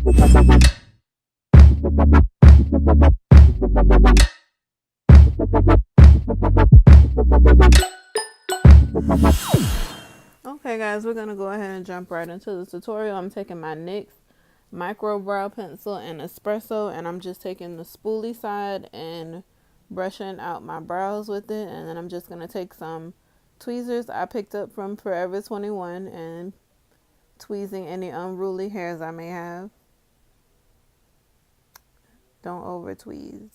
Okay guys, we're gonna go ahead and jump right into the tutorial. I'm taking my NYX micro brow pencil and Espresso, and I'm just taking the spoolie side and brushing out my brows with it. And then I'm just gonna take some tweezers I picked up from Forever 21 and tweezing any unruly hairs I may have. Don't over tweeze.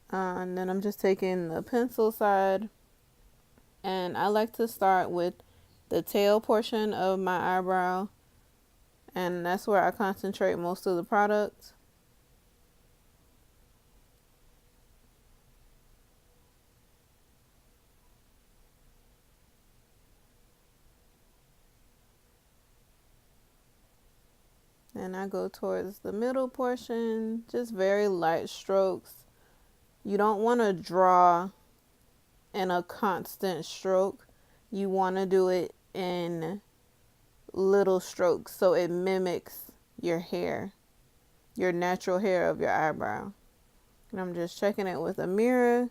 And then I'm just taking the pencil side, and I like to start with the tail portion of my eyebrow, and that's where I concentrate most of the product. And I go towards the middle portion, just very light strokes. You don't want to draw in a constant stroke. You want to do it in little strokes so it mimics your hair, your natural hair of your eyebrow. And I'm just checking it with a mirror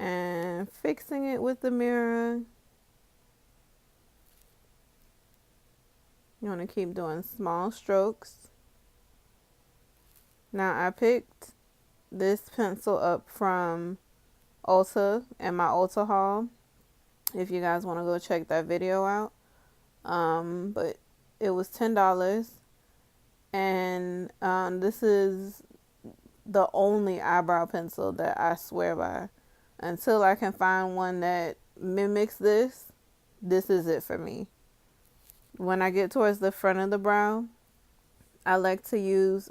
and fixing it with the mirror. You want to keep doing small strokes. Now I picked this pencil up from Ulta and my Ulta haul, if you guys want to go check that video out. But it was $10, and this is the only eyebrow pencil that I swear by. Until I can find one that mimics this, this is it for me. When I get towards the front of the brow, I like to use,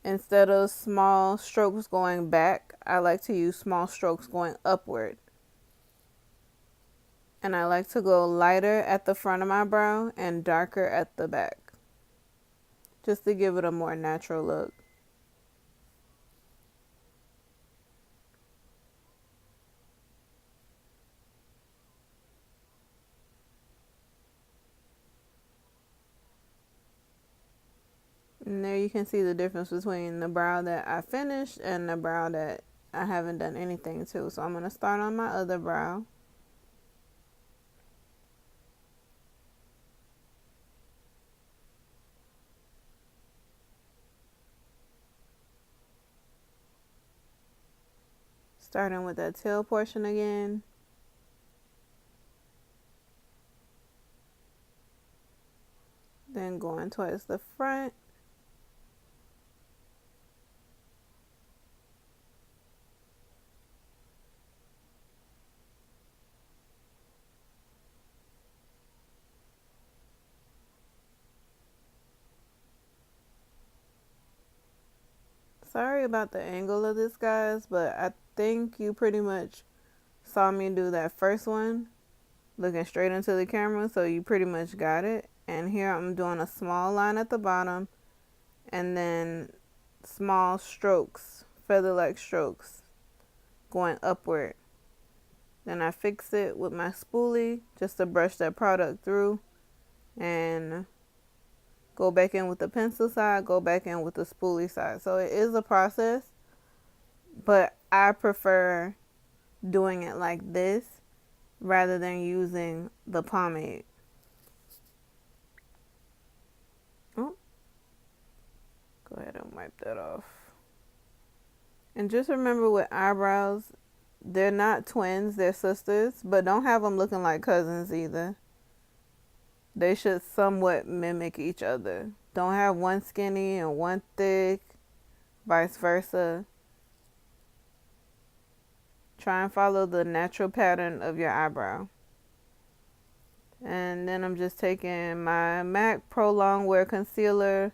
instead of small strokes going back, I like to use small strokes going upward. And I like to go lighter at the front of my brow and darker at the back, just to give it a more natural look. And there you can see the difference between the brow that I finished and the brow that I haven't done anything to. So I'm going to start on my other brow. Starting with that tail portion again. Then going towards the front. Sorry about the angle of this, guys, but I think you pretty much saw me do that first one looking straight into the camera, so you pretty much got it. And here I'm doing a small line at the bottom and then small strokes, feather-like strokes going upward. Then I fix it with my spoolie just to brush that product through, and go back in with the pencil side, go back in with the spoolie side. So it is a process, but I prefer doing it like this rather than using the pomade. Oh, go ahead and wipe that off. And just remember, with eyebrows, they're not twins, they're sisters, but don't have them looking like cousins either. They should somewhat mimic each other. Don't have one skinny and one thick, vice versa. Try and follow the natural pattern of your eyebrow. And then I'm just taking my MAC Pro Longwear Concealer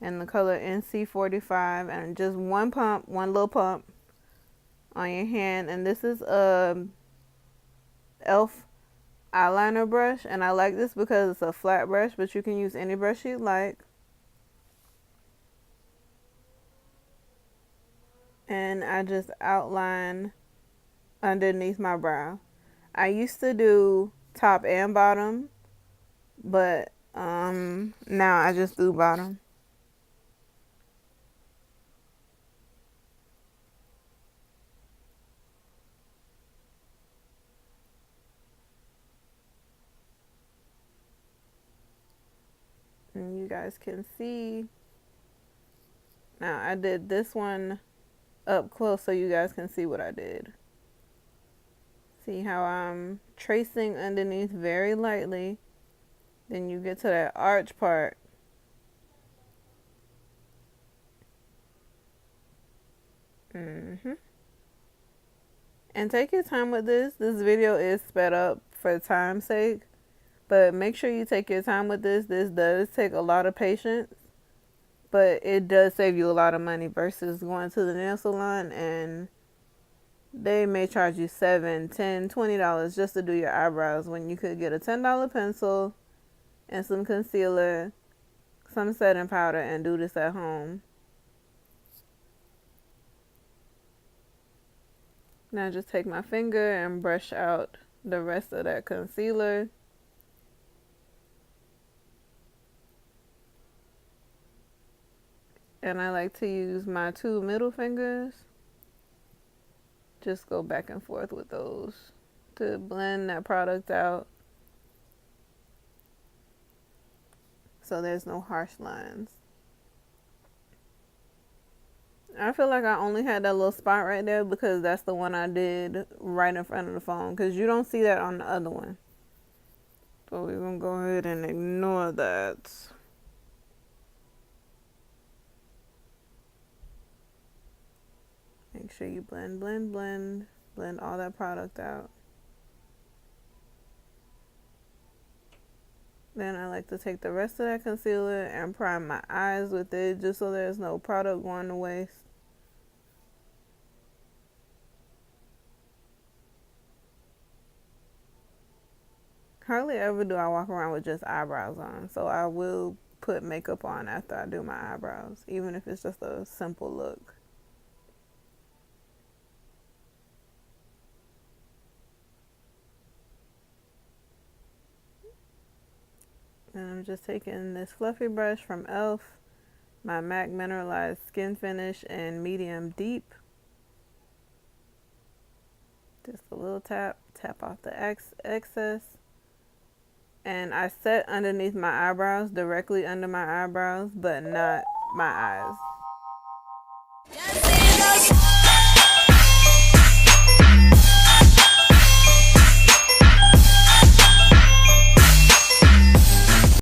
in the color NC45, and just one pump, one little pump on your hand. And this is a e.l.f. eyeliner brush, and I like this because it's a flat brush, but you can use any brush you like. And I just outline underneath my brow. I used to do top and bottom, But now I just do bottom. And you guys can see now I did this one up close so you guys can see what I did. See how I'm tracing underneath very lightly. Then you get to that arch part. And take your time with this. This video is sped up for time's sake. But make sure you take your time with this. This does take a lot of patience. But it does save you a lot of money versus going to the nail salon and they may charge you $7, $10, $20 just to do your eyebrows when you could get a $10 pencil and some concealer, some setting powder, and do this at home. Now just take my finger and brush out the rest of that concealer. And I like to use my 2 middle fingers. Just go back and forth with those to blend that product out so there's no harsh lines. I feel like I only had that little spot right there because that's the one I did right in front of the phone, because you don't see that on the other one. So we're going to go ahead and ignore that. Make sure you blend all that product out. Then I like to take the rest of that concealer and prime my eyes with it just so there's no product going to waste. Hardly ever do I walk around with just eyebrows on, so I will put makeup on after I do my eyebrows, even if it's just a simple look. And I'm just taking this fluffy brush from e.l.f., my MAC Mineralize Skin Finish in medium deep. Just a little tap off the excess. And I set underneath my eyebrows, directly under my eyebrows, but not my eyes.